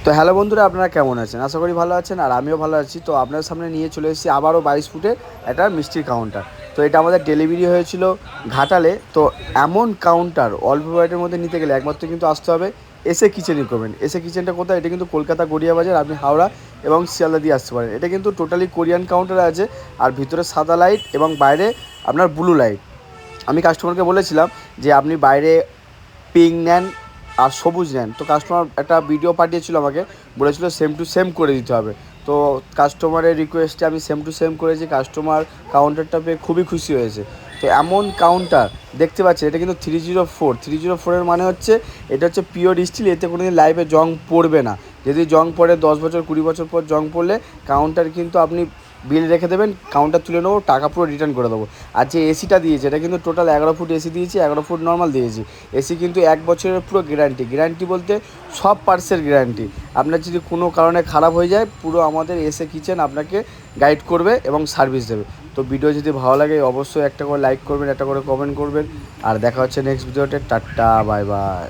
তো হ্যালো বন্ধুরা, আপনারা কেমন আছেন? আশা করি ভালো আছেন, আর আমিও ভালো আছি। তো আপনার সামনে নিয়ে চলে এসেছি আবারও 22 ফুটের একটা মিষ্টির কাউন্টার। তো এটা আমাদের ডেলিভারি হয়েছিল ঘাটালে। তো এমন কাউন্টার অল্প বাজেটের মধ্যে নিতে গেলে একমাত্র কিন্তু আসতে হবে এসে কিচেনই করবেন। এসে কিচেনটা কোথায়? এটা কিন্তু কলকাতা গড়িয়া বাজার, আপনি হাওড়া এবং শিয়ালদা দিয়ে আসতে পারেন। এটা কিন্তু টোটালি কোরিয়ান কাউন্টার আছে, আর ভিতরে সাদা লাইট এবং বাইরে আপনার ব্লু লাইট। আমি কাস্টমারকে বলেছিলাম যে আপনি বাইরে পিঙ্ক নেন আর সবুজ নেন। তো কাস্টমার একটা ভিডিও পাঠিয়েছিল আমাকে, বলেছিল সেম টু সেম করে দিতে হবে। তো কাস্টমারের রিকোয়েস্টে আমি সেম টু সেম করেছি। কাস্টমার কাউন্টারটা পেয়ে খুবই খুশি হয়েছে। তো এমন কাউন্টার দেখতে পাচ্ছি, এটা কিন্তু 304 মানে হচ্ছে এটা হচ্ছে পিওর স্টিল। এতে কোনো দিন লাইফে জং পড়বে না। যদি জং পড়ে 10 বছর 20 বছর পর জং পড়লে কাউন্টার কিন্তু আপনি বিল রেখে দেবেন, কাউন্টার তুলে নেবো, টাকা পুরো রিটার্ন করে দেবো। আর যে এসিটা দিয়েছে এটা কিন্তু টোটাল 11 ফুট এসি দিয়েছি, 11 ফুট নর্মাল দিয়েছি। এসি কিন্তু 1 বছরের পুরো গ্যারান্টি বলতে সব পার্টসের গ্যারান্টি। আপনার যদি কোনো কারণে খারাপ হয়ে যায়, পুরো আমাদের এসে কিচেন আপনাকে গাইড করবে এবং সার্ভিস দেবে। তো ভিডিও যদি ভালো লাগে অবশ্যই একটা করে লাইক করবেন, একটা করে কমেন্ট করবেন। আর দেখা হচ্ছে নেক্সট ভিডিওতে। Tata, bye bye.